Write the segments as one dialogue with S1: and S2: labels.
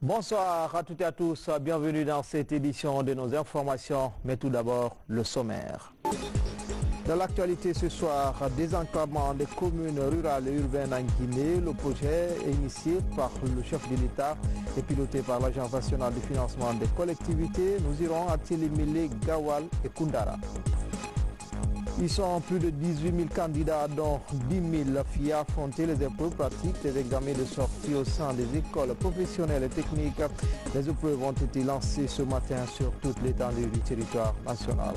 S1: Bonsoir à toutes et à tous, bienvenue dans cette édition de nos informations, mais tout d'abord le sommaire. Dans l'actualité ce soir, désenclavement des communes rurales et urbaines en Guinée, le projet est initié par le chef de l'État et piloté par l'Agence nationale de financement des collectivités. Nous irons à Télémélé, Gawal et Koundara. Ils sont plus de 18 000 candidats, dont 10 000 filles à affronter les épreuves pratiques, les examens de sortie au sein des écoles professionnelles et techniques. Les épreuves ont été lancées ce matin sur toute l'étendue du territoire national.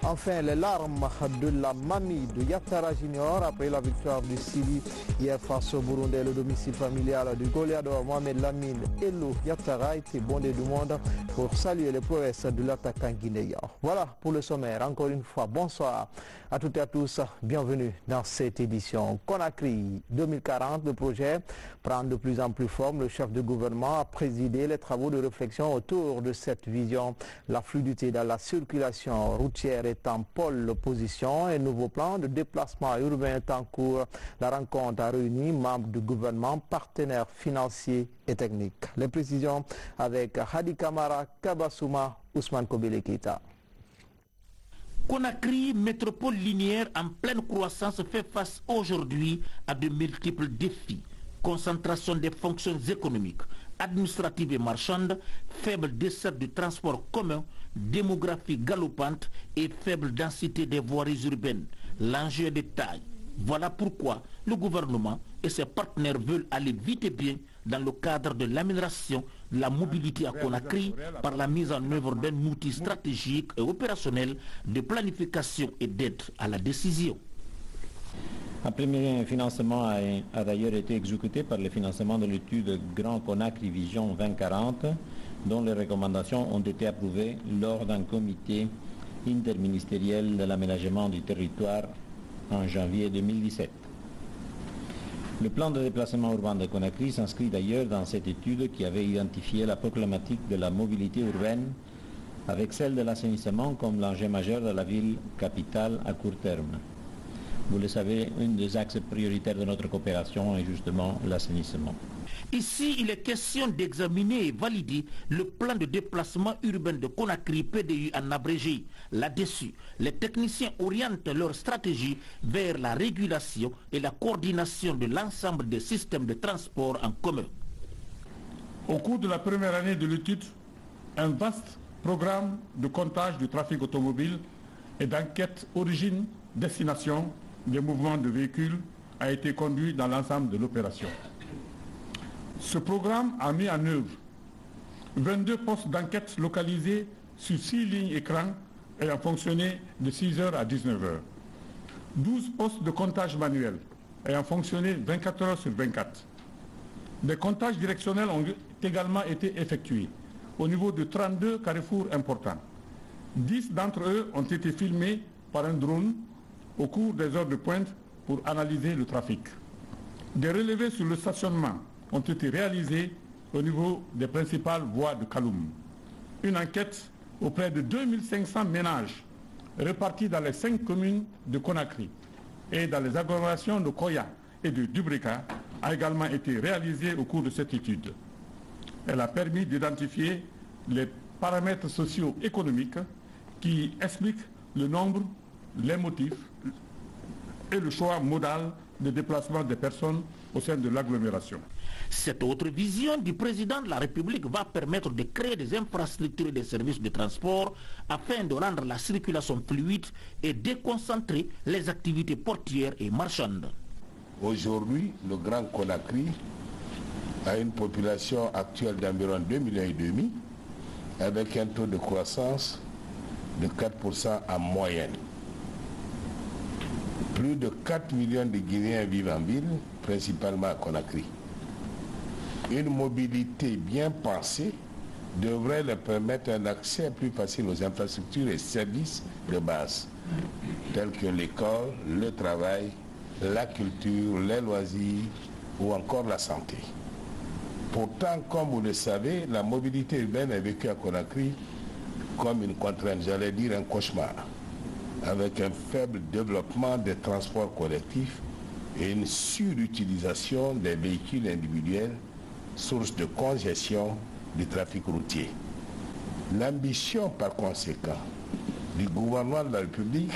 S1: Enfin, les larmes de la mamie de Yattara Junior après la victoire du Syrie hier face au Burundi. Le domicile familial du goléador Mohamed Lamine Elou Yattara était bondé du monde pour saluer les prouesses de l'attaquant guinéen. Voilà pour le sommaire. Encore une fois, bonsoir à toutes et à tous. Bienvenue dans cette édition. Conakry 2040, le projet prend de plus en plus forme. Le chef de gouvernement a présidé les travaux de réflexion autour de cette vision. La fluidité dans la circulation routière est en pôle d'opposition et nouveau plan de déplacement urbain est en cours. La rencontre a réuni membres du gouvernement, partenaires financiers et techniques. Les précisions avec Hadi Kamara, Kabasouma, Ousmane Kobele Keita.
S2: Conakry, métropole linéaire en pleine croissance, fait face aujourd'hui à de multiples défis. Concentration des fonctions économiques, administratives et marchandes, faible dessert du transport commun, démographie galopante et faible densité des voiries urbaines. L'enjeu est de taille. Voilà pourquoi le gouvernement et ses partenaires veulent aller vite et bien dans le cadre de l'amélioration de la mobilité à Conakry par la mise en œuvre d'un outil stratégique et opérationnel de planification et d'aide à la décision.
S3: Un premier financement a d'ailleurs été exécuté par le financement de l'étude Grand Conakry Vision 2040, dont les recommandations ont été approuvées lors d'un comité interministériel de l'aménagement du territoire en janvier 2017. Le plan de déplacement urbain de Conakry s'inscrit d'ailleurs dans cette étude qui avait identifié la problématique de la mobilité urbaine avec celle de l'assainissement comme l'enjeu majeur de la ville capitale à court terme. Vous le savez, un des axes prioritaires de notre coopération est justement l'assainissement.
S2: Ici, il est question d'examiner et valider le plan de déplacement urbain de Conakry, PDU en abrégé. Là-dessus, les techniciens orientent leur stratégie vers la régulation et la coordination de l'ensemble des systèmes de transport en commun.
S4: Au cours de la première année de l'étude, un vaste programme de comptage du trafic automobile et d'enquête origine-destination des mouvements de véhicules a été conduit dans l'ensemble de l'opération. Ce programme a mis en œuvre 22 postes d'enquête localisés sur 6 lignes écrans ayant fonctionné de 6h à 19h. 12 postes de comptage manuel ayant fonctionné 24 heures sur 24. Des comptages directionnels ont également été effectués au niveau de 32 carrefours importants. 10 d'entre eux ont été filmés par un drone au cours des heures de pointe pour analyser le trafic. Des relevés sur le stationnement ont été réalisés au niveau des principales voies de Kaloum. Une enquête auprès de 2500 ménages répartis dans les 5 communes de Conakry et dans les agglomérations de Koya et de Dubrika a également été réalisée au cours de cette étude. Elle a permis d'identifier les paramètres socio-économiques qui expliquent le nombre, les motifs et le choix modal de déplacement des personnes au sein de l'agglomération.
S2: Cette autre vision du président de la République va permettre de créer des infrastructures et des services de transport afin de rendre la circulation fluide et déconcentrer les activités portuaires et marchandes.
S5: Aujourd'hui, le Grand Conakry a une population actuelle d'environ 2,5 millions avec un taux de croissance de 4% en moyenne. Plus de 4 millions de Guinéens vivent en ville, principalement à Conakry. Une mobilité bien pensée devrait leur permettre un accès plus facile aux infrastructures et services de base, tels que l'école, le travail, la culture, les loisirs ou encore la santé. Pourtant, comme vous le savez, la mobilité urbaine est vécue à Conakry comme une contrainte, j'allais dire un cauchemar, avec un faible développement des transports collectifs et une surutilisation des véhicules individuels, source de congestion du trafic routier. L'ambition, par conséquent, du gouvernement de la République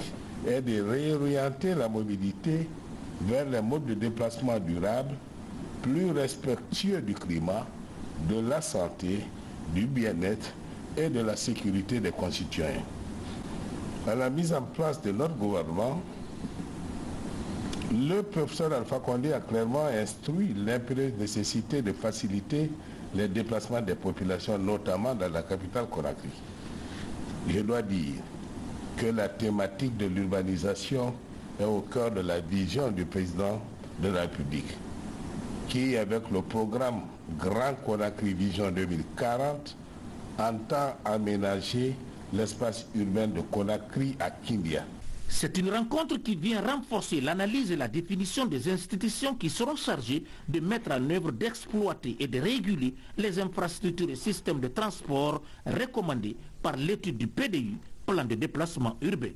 S5: est de réorienter la mobilité vers les modes de déplacement durables, plus respectueux du climat, de la santé, du bien-être et de la sécurité des concitoyens. À la mise en place de notre gouvernement, le professeur Alpha Condé a clairement instruit l'impérieuse nécessité de faciliter les déplacements des populations, notamment dans la capitale Conakry. Je dois dire que la thématique de l'urbanisation est au cœur de la vision du président de la République, qui, avec le programme Grand Conakry Vision 2040, entend aménager l'espace urbain de Conakry à Kindia.
S2: C'est une rencontre qui vient renforcer l'analyse et la définition des institutions qui seront chargées de mettre en œuvre, d'exploiter et de réguler les infrastructures et systèmes de transport recommandés par l'étude du PDU, plan de déplacement urbain.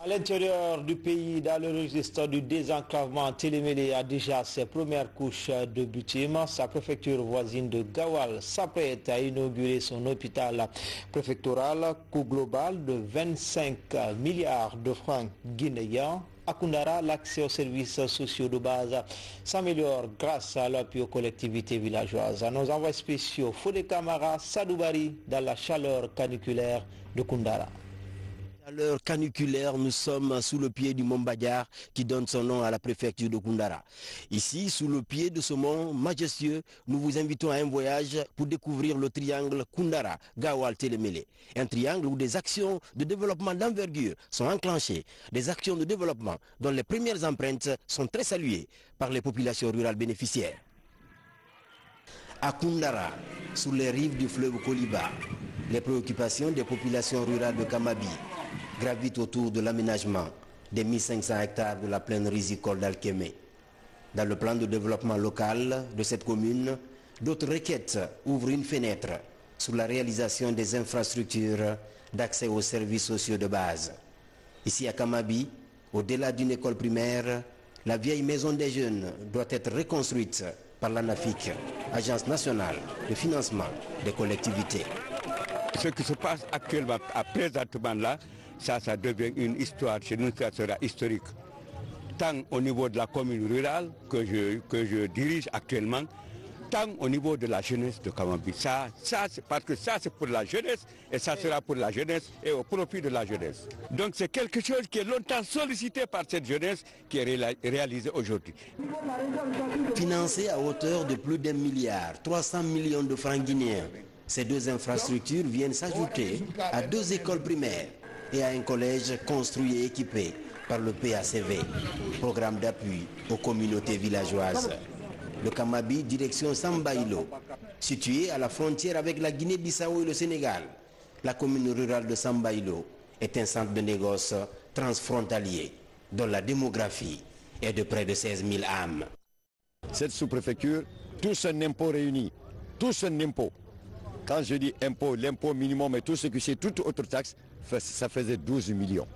S1: À l'intérieur du pays, dans le registre du désenclavement, Télémélé a déjà ses premières couches de bitume. Sa préfecture voisine de Gawal s'apprête à inaugurer son hôpital préfectoral, coût global de 25 milliards de francs guinéens. À Koundara, l'accès aux services sociaux de base s'améliore grâce à l'appui aux collectivités villageoises. Nos envois spéciaux Fodé Camara, Sadoubari, dans la chaleur caniculaire de Koundara.
S6: À l'heure caniculaire, nous sommes sous le pied du mont Badiar qui donne son nom à la préfecture de Koundara. Ici, sous le pied de ce mont majestueux, nous vous invitons à un voyage pour découvrir le triangle Koundara, Gawal, Télémélé. Un triangle où des actions de développement d'envergure sont enclenchées, des actions de développement dont les premières empreintes sont très saluées par les populations rurales bénéficiaires. À Koundara, sur les rives du fleuve Koliba, les préoccupations des populations rurales de Kamabi gravitent autour de l'aménagement des 1500 hectares de la plaine risicole d'Alkémé. Dans le plan de développement local de cette commune, d'autres requêtes ouvrent une fenêtre sur la réalisation des infrastructures d'accès aux services sociaux de base. Ici à Kamabi, au-delà d'une école primaire, la vieille maison des jeunes doit être reconstruite par l'ANAFIC, Agence nationale de financement des collectivités.
S7: Ce qui se passe actuellement, présentement là, ça devient une histoire, chez nous ça sera historique. Tant au niveau de la commune rurale que je dirige actuellement, tant au niveau de la jeunesse de Kamabi. Parce que ça c'est pour la jeunesse et ça sera pour la jeunesse et au profit de la jeunesse. Donc c'est quelque chose qui est longtemps sollicité par cette jeunesse qui est réalisé aujourd'hui.
S6: Financé à hauteur de plus d'1 milliard, 300 millions de francs guinéens, ces deux infrastructures viennent s'ajouter à 2 écoles primaires et à un collège construit et équipé par le PACV, programme d'appui aux communautés villageoises. Le Kamabi, direction Sambaïlo, situé à la frontière avec la Guinée-Bissau et le Sénégal. La commune rurale de Sambaïlo est un centre de négoce transfrontalier dont la démographie est de près de 16 000 âmes.
S8: Cette sous-préfecture, tout son impôt réuni, tout son impôt. Quand je dis impôt, l'impôt minimum et tout ce que c'est, toute autre taxe, ça faisait 12 millions.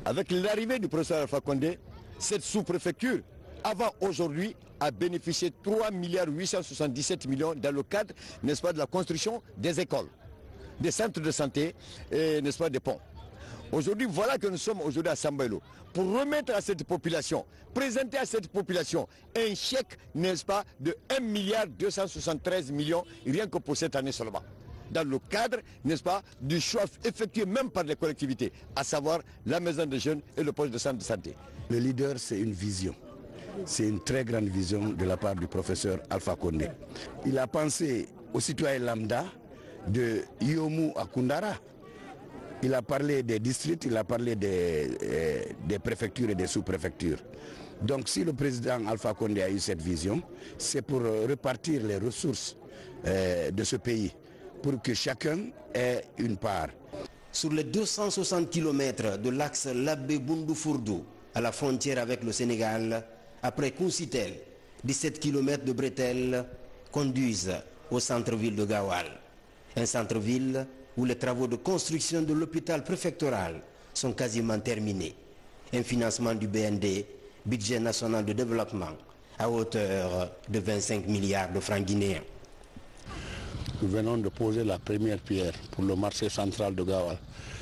S8: Avec l'arrivée du professeur Alpha Condé, cette sous-préfecture, avant aujourd'hui, a bénéficié de 3 877 millions dans le cadre, n'est-ce pas, de la construction des écoles, des centres de santé et, n'est-ce pas, des ponts. Aujourd'hui, voilà que nous sommes aujourd'hui à Sambaïlo pour remettre à cette population, présenter à cette population un chèque, n'est-ce pas, de 1 milliard 273 millions, rien que pour cette année seulement. Dans le cadre, n'est-ce pas, du choix effectué même par les collectivités, à savoir la maison des jeunes et le poste de centre de santé.
S9: Le leader, c'est une vision. C'est une très grande vision de la part du professeur Alpha Condé. Il a pensé aux citoyens lambda de Yomu à Koundara. Il a parlé des districts, il a parlé des préfectures et des sous-préfectures. Donc si le président Alpha Condé a eu cette vision, c'est pour repartir les ressources de ce pays, pour que chacun ait une part.
S6: Sur les 260 km de l'axe Labé-Boundou-Fourdou, à la frontière avec le Sénégal, après Kouncitel, 17 km de bretelles conduisent au centre-ville de Gawal. Un centre-ville où les travaux de construction de l'hôpital préfectoral sont quasiment terminés. Un financement du BND, Budget national de développement, à hauteur de 25 milliards de francs guinéens.
S9: nous venons de poser la première pierre pour le marché central de Gawal.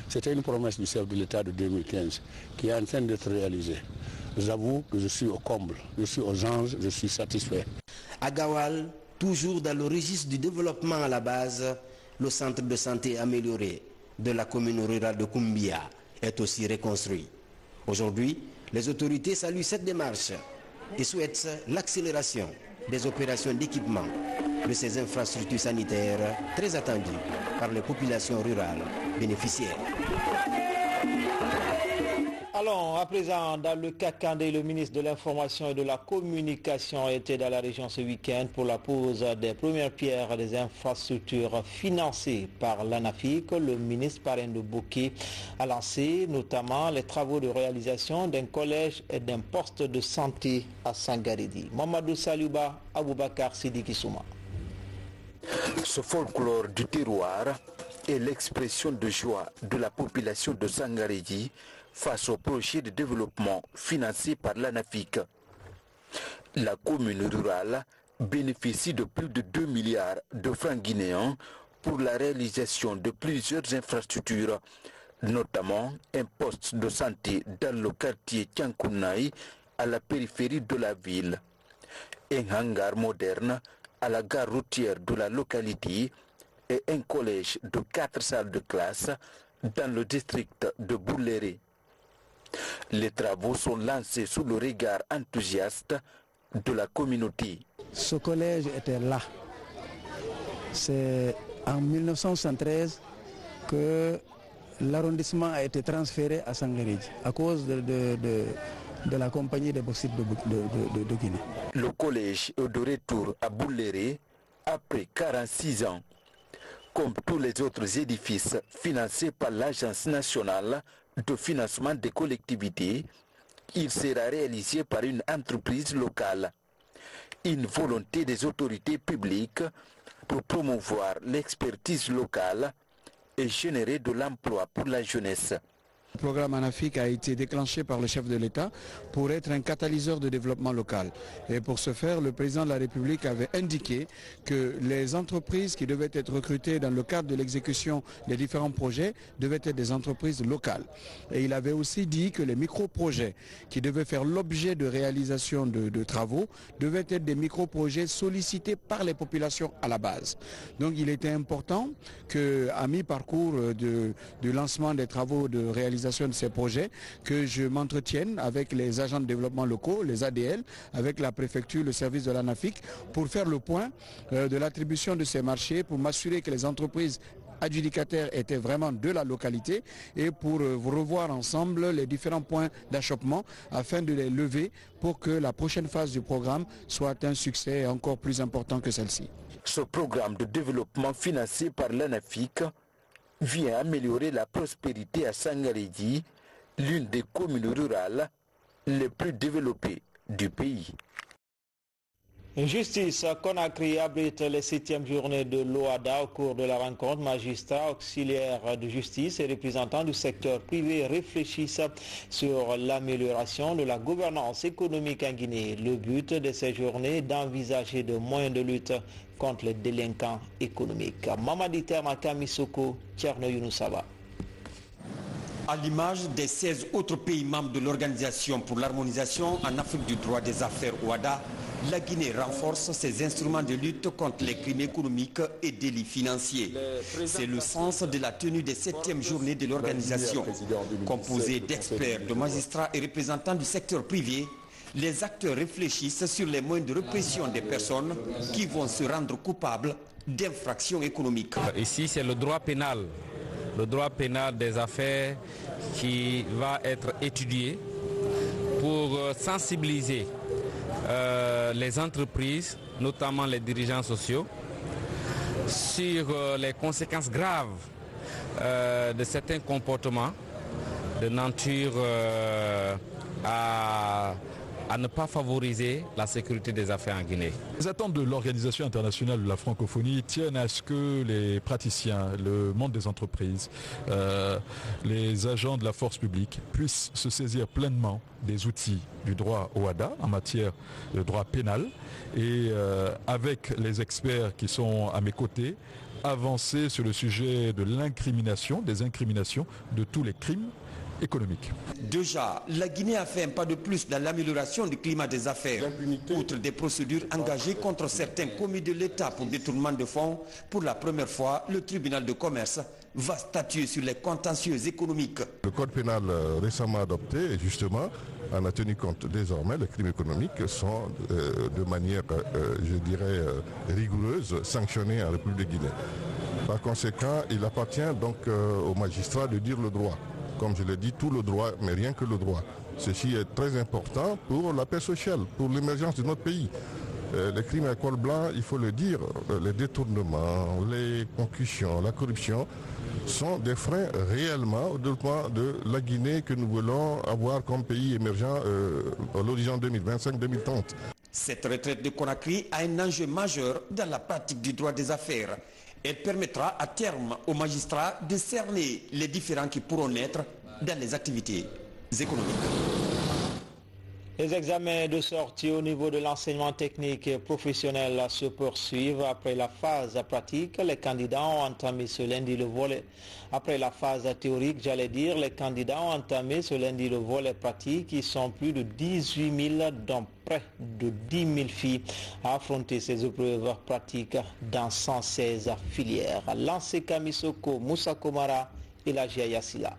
S9: C'était une promesse du chef de l'État de 2015 qui est en train d'être réalisée. J'avoue que je suis au comble, je suis aux anges, je suis satisfait.
S6: À Gawal, toujours dans le registre du développement à la base, le centre de santé amélioré de la commune rurale de Koumbia est aussi reconstruit. Aujourd'hui, les autorités saluent cette démarche et souhaitent l'accélération des opérations d'équipement de ces infrastructures sanitaires très attendues par les populations rurales bénéficiaires.
S1: Allons à présent dans le Kakandé, le ministre de l'Information et de la Communication était dans la région ce week-end pour la pose des premières pierres des infrastructures financées par l'ANAFIC. Le ministre Parrain de Bouquet a lancé notamment les travaux de réalisation d'un collège et d'un poste de santé à Sangaredi. Mamadou Saliouba, Aboubakar Sidiki Souma.
S10: Ce folklore du terroir est l'expression de joie de la population de Sangaredi face au projet de développement financé par l'ANAFIC. La commune rurale bénéficie de plus de 2 milliards de francs guinéens pour la réalisation de plusieurs infrastructures, notamment un poste de santé dans le quartier Tiankounaï à la périphérie de la ville, un hangar moderne à la gare routière de la localité et un collège de 4 salles de classe dans le district de Bouléré. Les travaux sont lancés sous le regard enthousiaste de la communauté.
S11: Ce collège était là. C'est en 1973 que l'arrondissement a été transféré à Sangaredi à cause de la compagnie des bauxites de Guinée.
S10: Le collège est de retour à Bouléré après 46 ans. Comme tous les autres édifices financés par l'Agence nationale de financement des collectivités, il sera réalisé par une entreprise locale. Une volonté des autorités publiques pour promouvoir l'expertise locale et générer de l'emploi pour la jeunesse.
S12: Le programme ANAFIC a été déclenché par le chef de l'État pour être un catalyseur de développement local. Et pour ce faire, le président de la République avait indiqué que les entreprises qui devaient être recrutées dans le cadre de l'exécution des différents projets devaient être des entreprises locales. Et il avait aussi dit que les micro-projets qui devaient faire l'objet de réalisation de travaux devaient être des micro-projets sollicités par les populations à la base. Donc il était important qu'à mi-parcours du lancement des travaux de réalisation de ces projets, que je m'entretienne avec les agents de développement locaux, les ADL, avec la préfecture, le service de l'ANAFIC, pour faire le point de l'attribution de ces marchés, pour m'assurer que les entreprises adjudicataires étaient vraiment de la localité et pour revoir ensemble les différents points d'achoppement afin de les lever pour que la prochaine phase du programme soit un succès encore plus important que celle-ci.
S10: Ce programme de développement financé par l'ANAFIC vient améliorer la prospérité à Sangaredi, l'une des communes rurales les plus développées du pays.
S1: Justice, Conakry abrite les 7e journées de l'OADA. Au cours de la rencontre, magistrats, auxiliaires de justice et représentants du secteur privé réfléchissent sur l'amélioration de la gouvernance économique en Guinée. Le but de ces journées est d'envisager de moyens de lutte contre les délinquants économiques. Mamadi Termaka Misoko, Tcherno Younoussaba.
S13: À l'image des 16 autres pays membres de l'Organisation pour l'harmonisation en Afrique du droit des affaires OADA, la Guinée renforce ses instruments de lutte contre les crimes économiques et délits financiers. C'est le sens de la tenue des 7e journées de l'organisation. Composée d'experts, de magistrats et représentants du secteur privé, les acteurs réfléchissent sur les moyens de répression des personnes qui vont se rendre coupables d'infractions économiques.
S14: Ici, c'est le droit pénal des affaires qui va être étudié pour sensibiliser les entreprises, notamment les dirigeants sociaux, sur les conséquences graves de certains comportements de nature à à ne pas favoriser la sécurité des affaires en Guinée.
S15: Les attentes de l'Organisation internationale de la francophonie tiennent à ce que les praticiens, le monde des entreprises, les agents de la force publique puissent se saisir pleinement des outils du droit OHADA en matière de droit pénal et avec les experts qui sont à mes côtés, avancer sur le sujet de l'incrimination, des incriminations de tous les crimes économiques.
S13: Déjà, la Guinée a fait un pas de plus dans l'amélioration du climat des affaires. Outre des procédures engagées contre certains commis de l'État pour détournement de fonds, pour la première fois, le tribunal de commerce va statuer sur les contentieux économiques.
S16: Le code pénal récemment adopté, justement, en a tenu compte désormais. Les crimes économiques sont de manière, je dirais, rigoureuse, sanctionnés en République de Guinée. Par conséquent, il appartient donc aux magistrats de dire le droit. Comme je l'ai dit, tout le droit, mais rien que le droit. Ceci est très important pour la paix sociale, pour l'émergence de notre pays. Les crimes à col blanc, il faut le dire, les détournements, les concussions, la corruption sont des freins réellement au développement de la Guinée que nous voulons avoir comme pays émergent à l'horizon 2025-2030.
S13: Cette retraite de Conakry a un enjeu majeur dans la pratique du droit des affaires. Elle permettra à terme aux magistrats de cerner les différends qui pourront naître dans les activités économiques.
S1: Les examens de sortie au niveau de l'enseignement technique et professionnel se poursuivent. Après la phase pratique, les candidats ont entamé ce lundi le volet. Après la phase théorique, les candidats ont entamé ce lundi le volet pratique. Ils sont plus de 18 000, dont près de 10 000 filles, à affronter ces épreuves pratiques dans 116 filières. Lancé Kamisoko, Moussa Komara et la Yassila.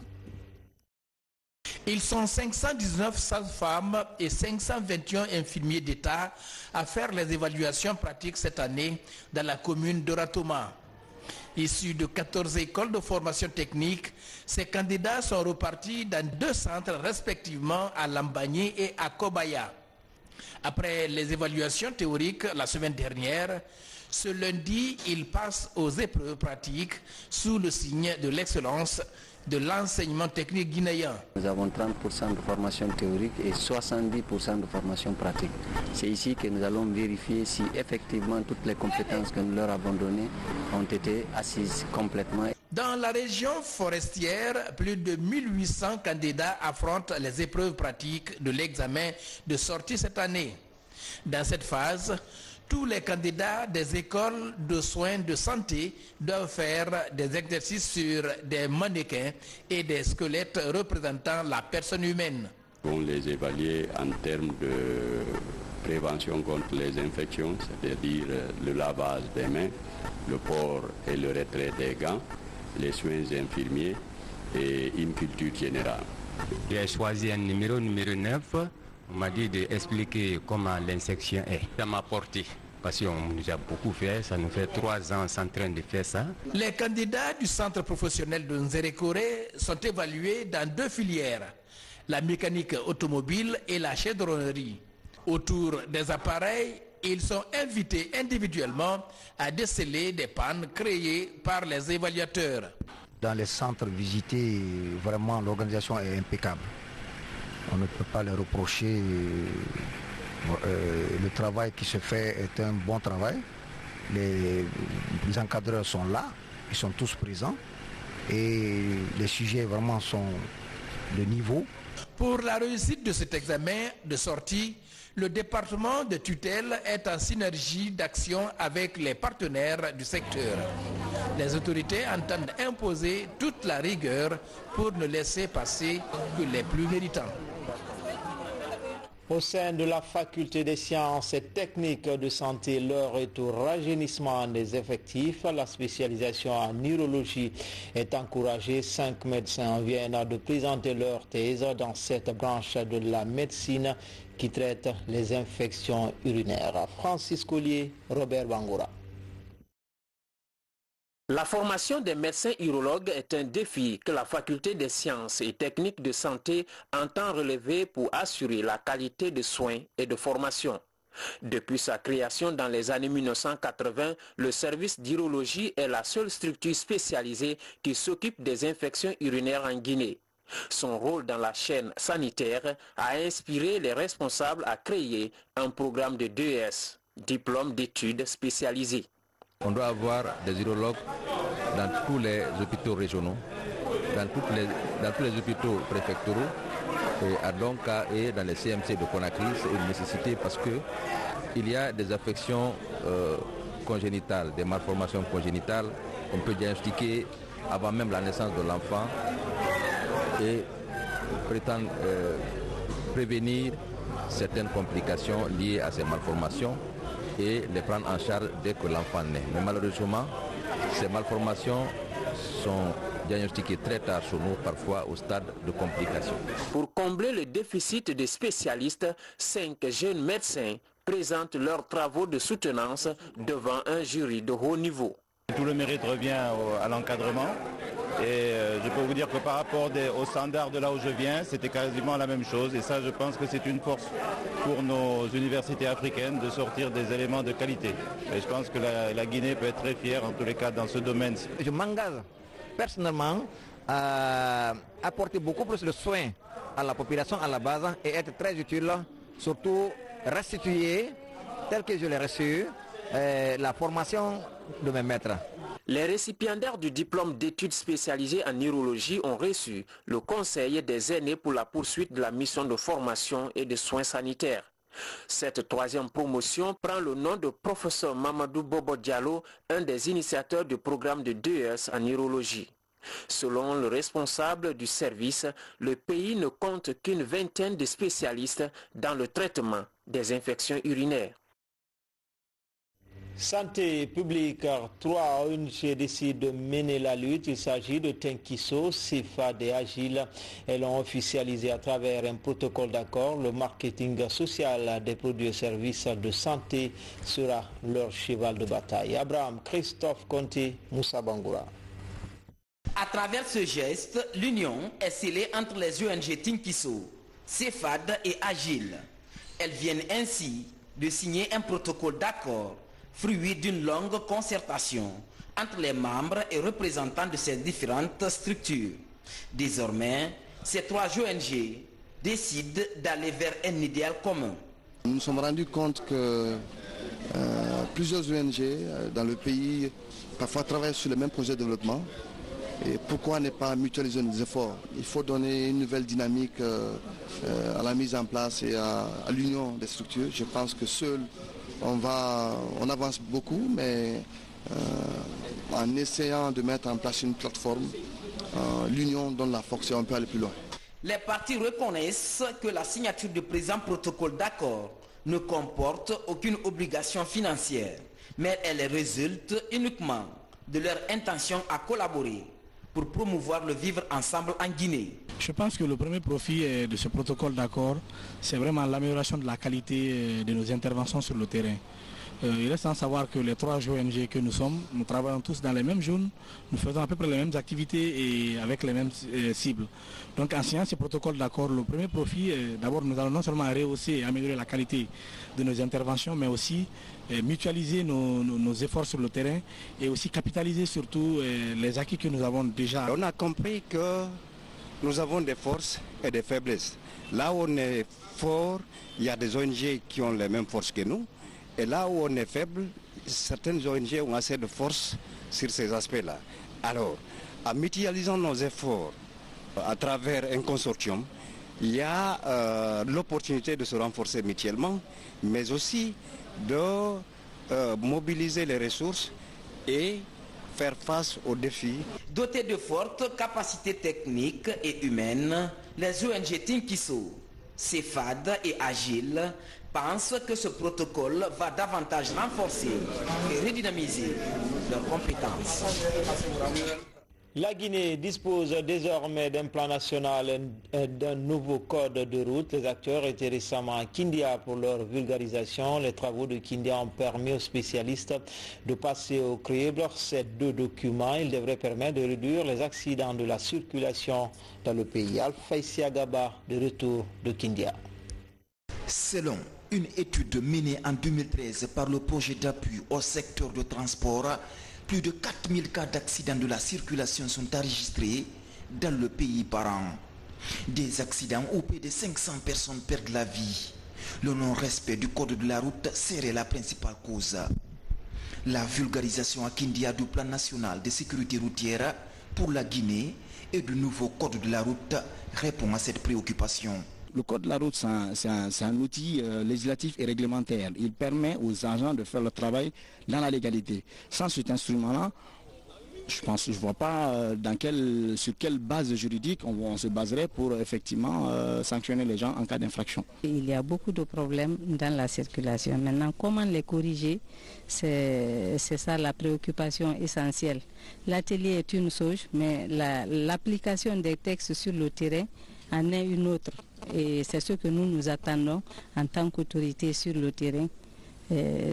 S17: Ils sont 519 sages-femmes et 521 infirmiers d'État à faire les évaluations pratiques cette année dans la commune de Ratoma. Issus de 14 écoles de formation technique, ces candidats sont repartis dans 2 centres respectivement à Lambagné et à Kobaya. Après les évaluations théoriques la semaine dernière, ce lundi, ils passent aux épreuves pratiques sous le signe de l'excellence de l'enseignement technique guinéen.
S18: Nous avons 30% de formation théorique et 70% de formation pratique. C'est ici que nous allons vérifier si effectivement toutes les compétences que nous leur avons données ont été assises complètement.
S17: Dans la région forestière, plus de 1800 candidats affrontent les épreuves pratiques de l'examen de sortie cette année. Dans cette phase, tous les candidats des écoles de soins de santé doivent faire des exercices sur des mannequins et des squelettes représentant la personne humaine.
S19: On les évalue en termes de prévention contre les infections, c'est-à-dire le lavage des mains, le port et le retrait des gants, les soins infirmiers et une culture générale.
S20: J'ai choisi un numéro 9. On m'a dit d'expliquer comment l'insection est. Ça m'a porté, parce qu'on nous a beaucoup fait, ça nous fait 3 ans en train de faire ça.
S17: Les candidats du centre professionnel de Nzerekore sont évalués dans 2 filières, la mécanique automobile et la chaudronnerie. Autour des appareils, ils sont invités individuellement à déceler des pannes créées par les évaluateurs.
S21: Dans les centres visités, vraiment l'organisation est impeccable. On ne peut pas les reprocher. Le travail qui se fait est un bon travail. Les encadreurs sont là, ils sont tous présents et les sujets vraiment sont de niveau.
S17: Pour la réussite de cet examen de sortie, le département de tutelle est en synergie d'action avec les partenaires du secteur. Les autorités entendent imposer toute la rigueur pour ne laisser passer que les plus méritants.
S1: Au sein de la faculté des sciences et techniques de santé, l'heure est au rajeunissement des effectifs. La spécialisation en neurologie est encouragée. 5 médecins viennent de présenter leur thèse dans cette branche de la médecine qui traite les infections urinaires. Francis Collier, Robert Bangoura.
S22: La formation des médecins urologues est un défi que la faculté des sciences et techniques de santé entend relever pour assurer la qualité de soins et de formation. Depuis sa création dans les années 1980, le service d'urologie est la seule structure spécialisée qui s'occupe des infections urinaires en Guinée. Son rôle dans la chaîne sanitaire a inspiré les responsables à créer un programme de DES, diplôme d'études spécialisées.
S3: On doit avoir des urologues dans tous les hôpitaux régionaux, dans tous les hôpitaux préfectoraux, et à Donka et dans les CMC de Conakry. C'est une nécessité parce qu'il y a des affections congénitales, des malformations congénitales qu'on peut diagnostiquer avant même la naissance de l'enfant et prétendre prévenir certaines complications liées à ces malformations et les prendre en charge dès que l'enfant naît. Mais malheureusement, ces malformations sont diagnostiquées très tard chez nous, parfois au stade de complications.
S22: Pour combler le déficit de spécialistes, 5 jeunes médecins présentent leurs travaux de soutenance devant un jury de haut niveau.
S4: Tout le mérite revient à l'encadrement. Et je peux vous dire que par rapport aux standards de là où je viens, c'était quasiment la même chose. Et ça, je pense que c'est une force pour nos universités africaines de sortir des éléments de qualité. Et je pense que la Guinée peut être très fière, en tous les cas, dans ce domaine.
S23: Je m'engage personnellement à apporter beaucoup plus de soins à la population à la base et être très utile, surtout restituer, tel que je l'ai reçu, la formation de mes maîtres.
S22: Les récipiendaires du diplôme d'études spécialisées en urologie ont reçu le conseil des aînés pour la poursuite de la mission de formation et de soins sanitaires. Cette troisième promotion prend le nom de professeur Mamadou Bobo Diallo, un des initiateurs du programme de DES en urologie. Selon le responsable du service, le pays ne compte qu'une vingtaine de spécialistes dans le traitement des infections urinaires.
S1: Santé publique, 3 ONG décident de mener la lutte. Il s'agit de Tenkiso, CFAD et Agile. Elles ont officialisé à travers un protocole d'accord. Le marketing social des produits et services de santé sera leur cheval de bataille. Abraham, Christophe Conté, Moussa Bangoura.
S24: À travers ce geste, l'union est scellée entre les ONG Tenkiso, CFAD et Agile. Elles viennent ainsi de signer un protocole d'accord fruit d'une longue concertation entre les membres et représentants de ces différentes structures. Désormais, ces 3 ONG décident d'aller vers un idéal commun.
S25: Nous nous sommes rendus compte que plusieurs ONG dans le pays parfois travaillent sur les mêmes projets de développement. Et pourquoi ne pas mutualiser nos efforts? Il faut donner une nouvelle dynamique à la mise en place et à l'union des structures. Je pense que seul on avance beaucoup, mais en essayant de mettre en place une plateforme, l'union donne la force et on peut aller plus loin.
S24: Les parties reconnaissent que la signature du présent protocole d'accord ne comporte aucune obligation financière, mais elle résulte uniquement de leur intention à collaborer pour promouvoir le vivre ensemble en Guinée.
S11: Je pense que le premier profit de ce protocole d'accord, c'est vraiment l'amélioration de la qualité de nos interventions sur le terrain. Il reste à savoir que les 3 ONG que nous sommes, nous travaillons tous dans les mêmes zones, nous faisons à peu près les mêmes activités et avec les mêmes cibles. Donc en signant ce protocole d'accord, le premier profit, d'abord nous allons non seulement rehausser et améliorer la qualité de nos interventions, mais aussi mutualiser nos efforts sur le terrain et aussi capitaliser surtout les acquis que nous avons déjà.
S9: On a compris que nous avons des forces et des faiblesses. Là où on est fort, il y a des ONG qui ont les mêmes forces que nous. Et là où on est faible, certaines ONG ont assez de force sur ces aspects-là. Alors, en mutualisant nos efforts à travers un consortium, il y a l'opportunité de se renforcer mutuellement, mais aussi de mobiliser les ressources et faire face aux défis.
S24: Dotés de fortes capacités techniques et humaines, les ONG Tenkiso, CFAD et Agile pensent que ce protocole va davantage renforcer et redynamiser leurs compétences.
S1: La Guinée dispose désormais d'un plan national et d'un nouveau code de route. Les acteurs étaient récemment à Kindia pour leur vulgarisation. Les travaux de Kindia ont permis aux spécialistes de passer au crible ces 2 documents. Ils devraient permettre de réduire les accidents de la circulation dans le pays. Alpha Isiagaba, de retour de Kindia.
S26: Selon une étude menée en 2013 par le projet d'appui au secteur de transport, plus de 4000 cas d'accidents de la circulation sont enregistrés dans le pays par an. Des accidents où plus de 500 personnes perdent la vie. Le non-respect du code de la route serait la principale cause. La vulgarisation à Kindia du plan national de sécurité routière pour la Guinée et du nouveau code de la route répond à cette préoccupation.
S2: Le code de la route, c'est un outil législatif et réglementaire. Il permet aux agents de faire le travail dans la légalité. Sans cet instrument-là, je ne vois pas sur quelle base juridique on se baserait pour effectivement sanctionner les gens en cas d'infraction.
S5: Il y a beaucoup de problèmes dans la circulation. Maintenant, comment les corriger, c'est ça la préoccupation essentielle. L'atelier est une chose, mais l'application des textes sur le terrain en est une autre. Et c'est ce que nous attendons en tant qu'autorité sur le terrain.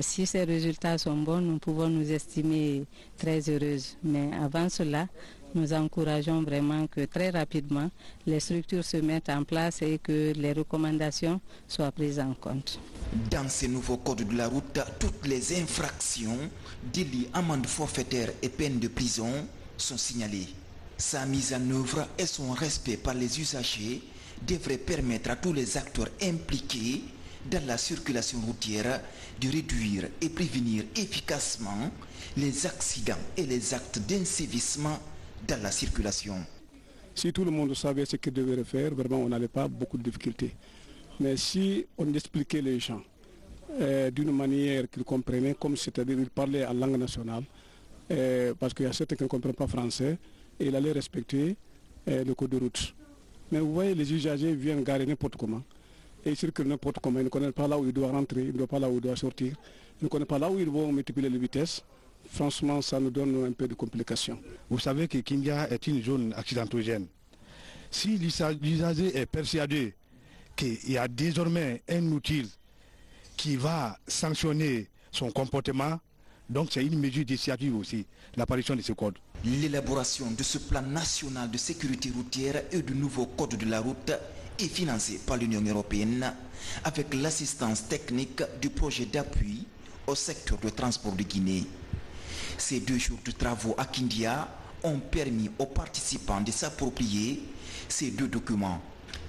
S5: Si ces résultats sont bons, nous pouvons nous estimer très heureuses. Mais avant cela, nous encourageons vraiment que très rapidement, les structures se mettent en place et que les recommandations soient prises en compte.
S26: Dans ce nouveau code de la route, toutes les infractions, délits, amendes forfaitaires et peines de prison sont signalées. Sa mise en œuvre et son respect par les usagers devrait permettre à tous les acteurs impliqués dans la circulation routière de réduire et prévenir efficacement les accidents et les actes d'insévissement dans la circulation.
S6: Si tout le monde savait ce qu'il devait faire, vraiment on n'allait pas beaucoup de difficultés. Mais si on expliquait les gens d'une manière qu'ils comprenaient, comme c'est-à-dire ils parlaient en langue nationale, parce qu'il y a certains qui ne comprennent pas français, et ils allaient respecter le code de route. Mais vous voyez, les usagers viennent garer n'importe comment. Et ils circulent n'importe comment. Ils ne connaissent pas là où ils doivent rentrer, ils ne connaissent pas là où ils doivent sortir. Ils ne connaissent pas là où ils vont multiplier les vitesses. Franchement, ça nous donne un peu de complications.
S7: Vous savez que Kindia est une zone accidentogène. Si l'usager est persuadé qu'il y a désormais un outil qui va sanctionner son comportement, donc c'est une mesure d'initiative aussi, l'apparition de ce code.
S26: L'élaboration de ce plan national de sécurité routière et du nouveau code de la route est financé par l'Union européenne avec l'assistance technique du projet d'appui au secteur de transport de Guinée. Ces 2 jours de travaux à Kindia ont permis aux participants de s'approprier ces 2 documents.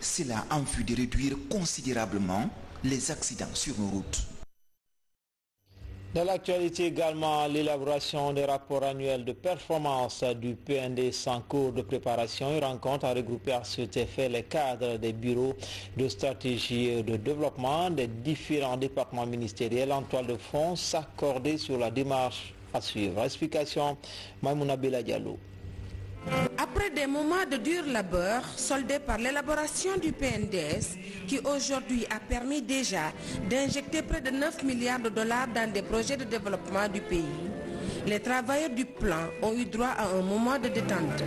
S26: Cela en vue de réduire considérablement les accidents sur nos routes.
S1: Dans l'actualité également, l'élaboration des rapports annuels de performance du PNDS en cours de préparation. Une rencontre a regroupé à cet effet les cadres des bureaux de stratégie et de développement des différents départements ministériels en toile de fond s'accorder sur la démarche à suivre. Explication, Maïmouna Bella Diallo.
S8: Après des moments de dur labeur soldés par l'élaboration du PNDS qui aujourd'hui a permis déjà d'injecter près de 9 milliards de dollars dans des projets de développement du pays, les travailleurs du plan ont eu droit à un moment de détente.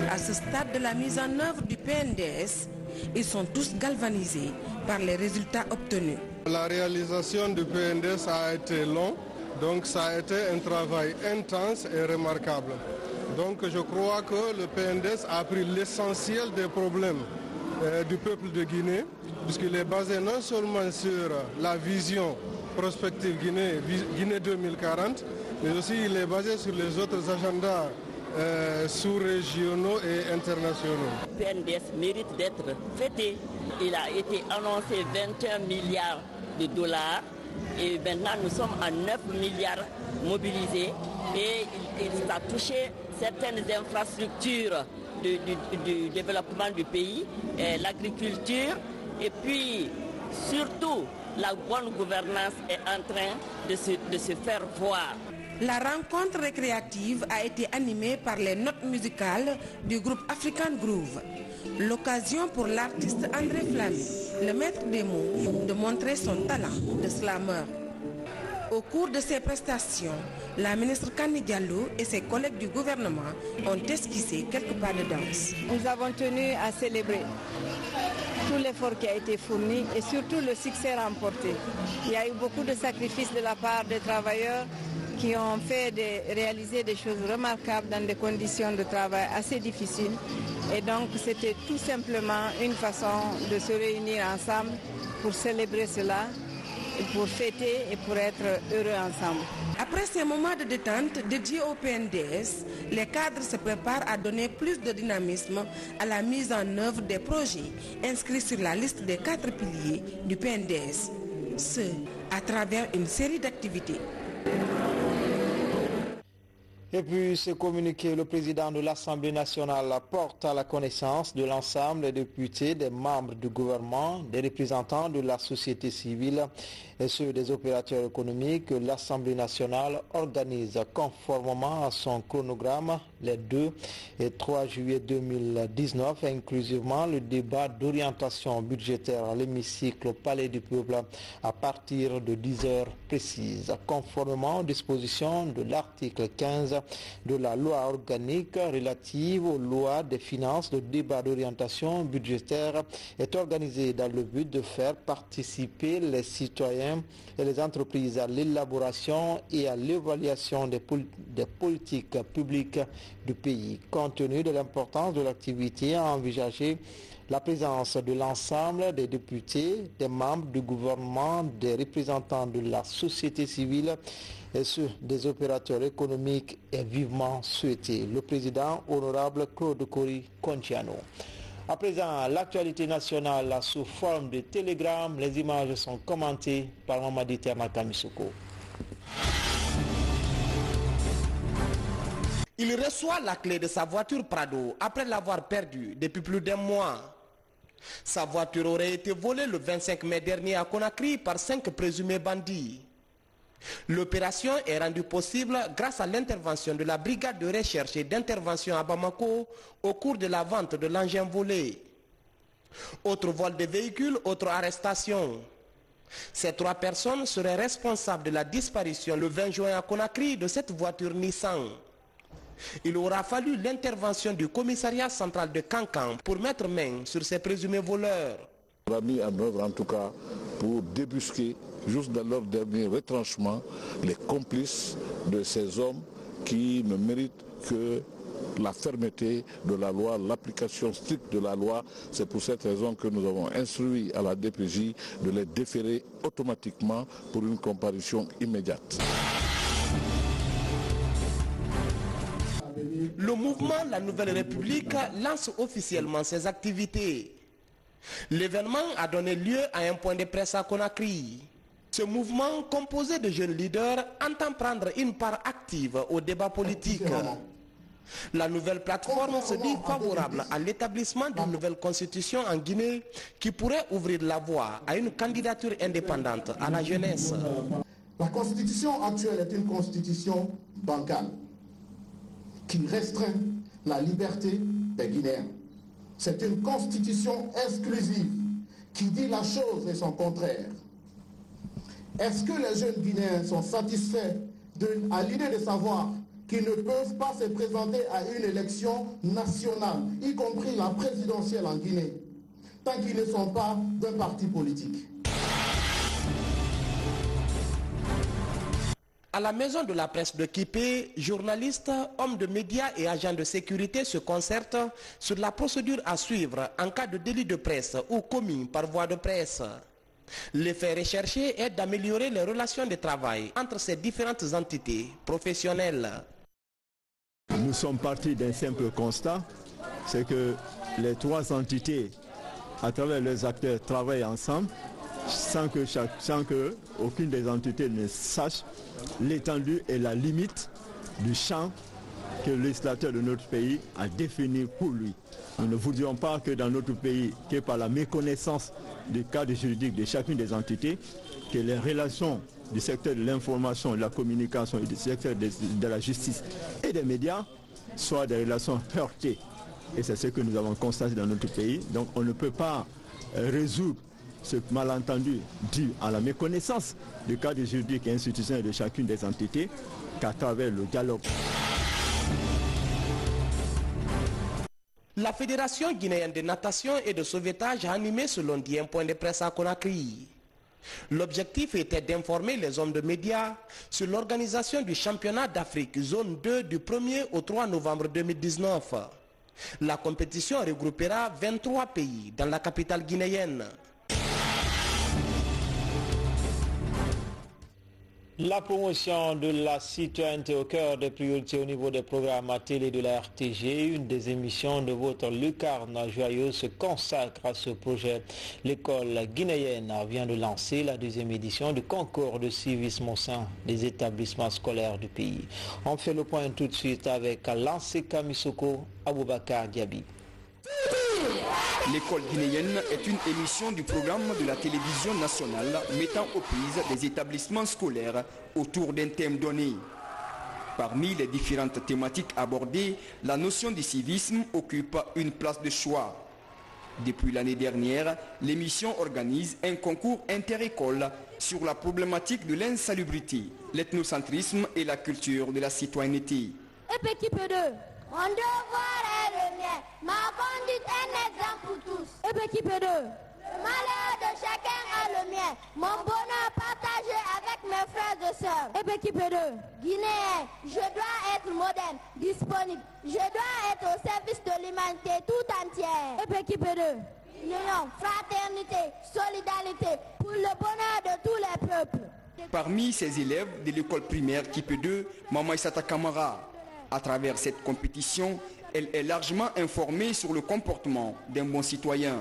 S8: À ce stade de la mise en œuvre du PNDS, ils sont tous galvanisés par les résultats obtenus.
S12: La réalisation du PNDS a été longue, donc ça a été un travail intense et remarquable. Donc je crois que le PNDS a pris l'essentiel des problèmes du peuple de Guinée, puisqu'il est basé non seulement sur la vision prospective Guinée 2040, mais aussi il est basé sur les autres agendas sous-régionaux et internationaux.
S27: Le PNDS mérite d'être fêté. Il a été annoncé 21 milliards de dollars et maintenant nous sommes à 9 milliards mobilisés et il a touché certaines infrastructures du développement du pays, l'agriculture et puis surtout la bonne gouvernance est en train de se faire voir.
S8: La rencontre récréative a été animée par les notes musicales du groupe African Groove. L'occasion pour l'artiste André Flamy, le maître des mots, de montrer son talent de slammer. Au cours de ces prestations, la ministre Kani Diallo et ses collègues du gouvernement ont esquissé quelques pas de danse.
S28: Nous avons tenu à célébrer tout l'effort qui a été fourni et surtout le succès remporté. Il y a eu beaucoup de sacrifices de la part des travailleurs qui ont fait réaliser des choses remarquables dans des conditions de travail assez difficiles. Et donc c'était tout simplement une façon de se réunir ensemble pour célébrer cela pour fêter et pour être heureux ensemble.
S8: Après ces moments de détente dédiés au PNDS, les cadres se préparent à donner plus de dynamisme à la mise en œuvre des projets inscrits sur la liste des 4 piliers du PNDS, ce à travers une série d'activités.
S1: Et puis, ce communiqué, le président de l'Assemblée nationale porte à la connaissance de l'ensemble des députés, des membres du gouvernement, des représentants de la société civile et ceux des opérateurs économiques que l'Assemblée nationale organise conformément à son chronogramme les 2 et 3 juillet 2019, inclusivement le débat d'orientation budgétaire à l'hémicycle au Palais du Peuple à partir de 10 heures précises, conformément aux dispositions de l'article 15 de la loi organique relative aux lois des finances. Le débat d'orientation budgétaire est organisé dans le but de faire participer les citoyens et les entreprises à l'élaboration et à l'évaluation des politiques publiques du pays. Compte tenu de l'importance de l'activité à envisager, la présence de l'ensemble des députés, des membres du gouvernement, des représentants de la société civile et ceux des opérateurs économiques est vivement souhaitée. Le président honorable Claude Kory Contiano. À présent, l'actualité nationale sous forme de télégramme. Les images sont commentées par Mamadi Termakamisoko.
S10: Il reçoit la clé de sa voiture Prado après l'avoir perdue depuis plus d'1 mois. Sa voiture aurait été volée le 25 mai dernier à Conakry par 5 présumés bandits. L'opération est rendue possible grâce à l'intervention de la brigade de recherche et d'intervention à Bamako au cours de la vente de l'engin volé. Autre vol de véhicules, autre arrestation. Ces 3 personnes seraient responsables de la disparition le 20 juin à Conakry de cette voiture Nissan. Il aura fallu l'intervention du commissariat central de Kankan pour mettre main sur ces présumés voleurs.
S13: On a mis en œuvre en tout cas pour débusquer juste dans leur dernier retranchement les complices de ces hommes qui ne méritent que la fermeté de la loi, l'application stricte de la loi. C'est pour cette raison que nous avons instruit à la DPJ de les déférer automatiquement pour une comparution immédiate.
S10: Le mouvement La Nouvelle République lance officiellement ses activités. L'événement a donné lieu à un point de presse à Conakry. Ce mouvement, composé de jeunes leaders, entend prendre une part active au débat politique. La nouvelle plateforme se dit favorable à l'établissement d'une nouvelle constitution en Guinée qui pourrait ouvrir la voie à une candidature indépendante à la jeunesse.
S14: La constitution actuelle est une constitution bancale qui restreint la liberté des Guinéens. C'est une constitution exclusive qui dit la chose et son contraire. Est-ce que les jeunes Guinéens sont satisfaits à l'idée de savoir qu'ils ne peuvent pas se présenter à une élection nationale, y compris la présidentielle en Guinée, tant qu'ils ne sont pas d'un parti politique?
S10: À la maison de la presse de Kipé, journalistes, hommes de médias et agents de sécurité se concertent sur la procédure à suivre en cas de délit de presse ou commis par voie de presse. L'effet recherché est d'améliorer les relations de travail entre ces différentes entités professionnelles.
S15: Nous sommes partis d'un simple constat, c'est que les 3 entités, à travers leurs acteurs, travaillent ensemble sans que aucune des entités ne sache l'étendue et la limite du champ que le législateur de notre pays a défini pour lui. Nous ne voudrions pas que dans notre pays, que par la méconnaissance du cadre juridique de chacune des entités, que les relations du secteur de l'information, de la communication et du secteur de la justice et des médias soient des relations heurtées. Et c'est ce que nous avons constaté dans notre pays. Donc on ne peut pas résoudre ce malentendu dû à la méconnaissance du cadre juridique et institutionnel de chacune des entités qu'à travers le dialogue.
S10: La Fédération guinéenne de natation et de sauvetage a animé ce lundi un point de presse à Conakry. L'objectif était d'informer les hommes de médias sur l'organisation du championnat d'Afrique zone 2 du 1er au 3 novembre 2019. La compétition regroupera 23 pays dans la capitale guinéenne.
S1: La promotion de la citoyenneté au cœur des priorités au niveau des programmes télé de la RTG, une des émissions de votre lucarne joyeuse se consacre à ce projet. L'école guinéenne vient de lancer la deuxième édition du concours de civisme au sein des établissements scolaires du pays. On fait le point tout de suite avec Lanseka Misoko Aboubakar Diaby.
S3: L'école guinéenne est une émission du programme de la télévision nationale mettant aux prises des établissements scolaires autour d'un thème donné. Parmi les différentes thématiques abordées, la notion du civisme occupe une place de choix. Depuis l'année dernière, l'émission organise un concours inter-école sur la problématique de l'insalubrité, l'ethnocentrisme et la culture de la citoyenneté.
S4: Équipe 2. Mon devoir est le mien, ma conduite est un exemple pour tous. Équipe 2. Le malheur de chacun est le mien, mon bonheur partagé avec mes frères et sœurs. Équipe 2. Guinéen, je dois être moderne, disponible, je dois être au service de l'humanité tout entière. Équipe 2. Union, fraternité, solidarité, pour le bonheur de tous les peuples.
S3: Parmi ces élèves de l'école primaire Équipe 2, Maman Issata Kamara. À travers cette compétition, elle est largement informée sur le comportement d'un bon citoyen.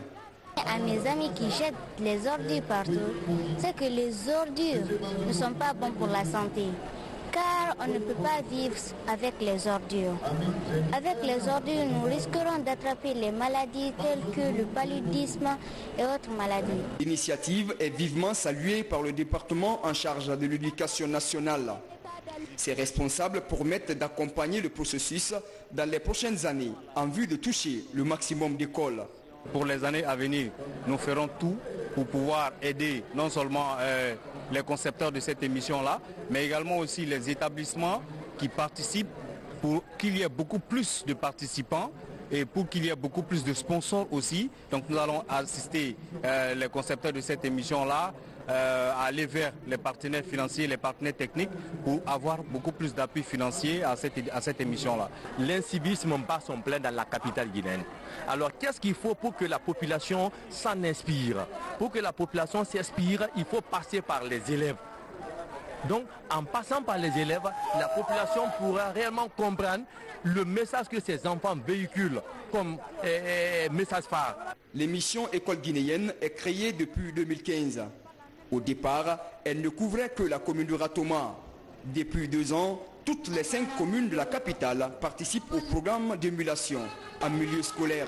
S16: À mes amis qui jettent les ordures partout, c'est que les ordures ne sont pas bons pour la santé. Car on ne peut pas vivre avec les ordures. Avec les ordures, nous risquerons d'attraper les maladies telles que le paludisme et autres maladies.
S3: L'initiative est vivement saluée par le département en charge de l'éducation nationale. Ces responsables promettent d'accompagner le processus dans les prochaines années en vue de toucher le maximum d'écoles.
S17: Pour les années à venir, nous ferons tout pour pouvoir aider non seulement les concepteurs de cette émission-là, mais également aussi les établissements qui participent pour qu'il y ait beaucoup plus de participants et pour qu'il y ait beaucoup plus de sponsors aussi. Donc nous allons assister les concepteurs de cette émission-là à aller vers les partenaires financiers, les partenaires techniques pour avoir beaucoup plus d'appui financier à cette émission-là.
S18: L'incivisme bat son plein dans la capitale guinéenne. Alors qu'est-ce qu'il faut pour que la population s'en inspire? Pour que la population s'inspire, il faut passer par les élèves. Donc en passant par les élèves, la population pourra réellement comprendre le message que ces enfants véhiculent comme message phare.
S3: L'émission École guinéenne est créée depuis 2015. Au départ, elle ne couvrait que la commune de Ratoma. Depuis 2 ans, toutes les 5 communes de la capitale participent au programme d'émulation en milieu scolaire.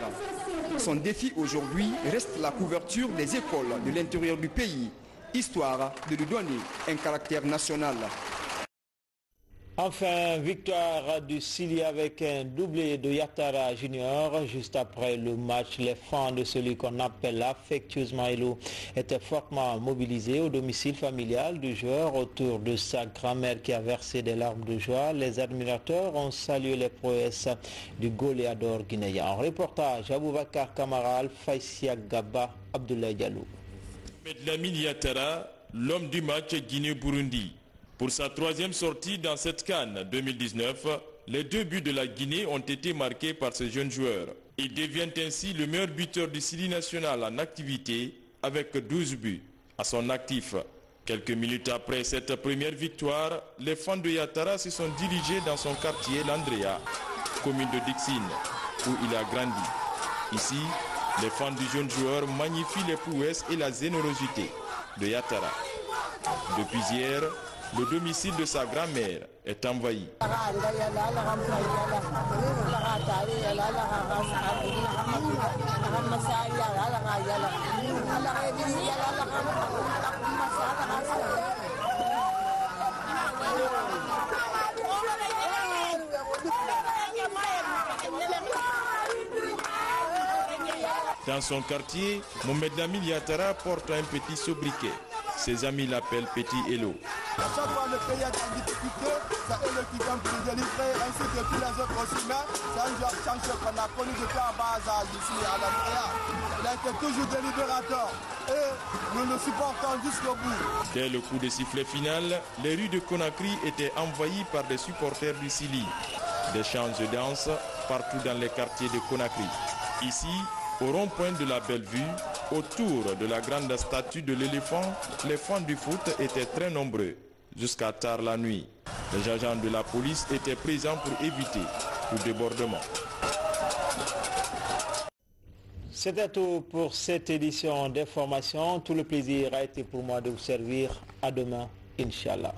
S3: Son défi aujourd'hui reste la couverture des écoles de l'intérieur du pays, histoire de lui donner un caractère national.
S1: Enfin, victoire du Sili avec un doublé de Yatara Junior. Juste après le match, les fans de celui qu'on appelle affectueusement Elo étaient fortement mobilisés au domicile familial du joueur autour de sa grand-mère qui a versé des larmes de joie. Les admirateurs ont salué les prouesses du goléador guinéen. Reportage Aboubakar Kamara, Faïsia Gaba, Abdoulaye Diallo.
S19: Lamine Yatara, l'homme du match Guinée-Burundi. Pour sa 3e sortie dans cette CAN 2019, les 2 buts de la Guinée ont été marqués par ce jeune joueur. Il devient ainsi le meilleur buteur du Sili national en activité avec 12 buts à son actif. Quelques minutes après cette première victoire, les fans de Yatara se sont dirigés dans son quartier, l'Andrea, commune de Dixine, où il a grandi. Ici, les fans du jeune joueur magnifient les prouesses et la générosité de Yatara. Depuis hier, le domicile de sa grand-mère est envahi. Dans son quartier, Mohamed Lamine Yatara porte un petit sobriquet. Ses amis l'appellent Petit Elo.
S20: À chaque fois le pays est en difficulté, c'est Elo qui vient pour le délivrer, ainsi que tous les autres aussi. C'est un joueur chanceux qu'on a connu depuis en bas âge ici à l'Andrea. Il a été toujours délibérateur et nous le supportons jusqu'au bout.
S19: Dès le coup de sifflet final, les rues de Conakry étaient envahies par des supporters du Sili. Des chants de danse partout dans les quartiers de Conakry. Ici, au rond-point de la Belle-Vue, autour de la grande statue de l'éléphant, les fans du foot étaient très nombreux. jusqu'à tard la nuit. Les agents de la police étaient présents pour éviter tout débordement.
S1: C'était tout pour cette édition d'information. Tout le plaisir a été pour moi de vous servir. À demain, Inch'Allah.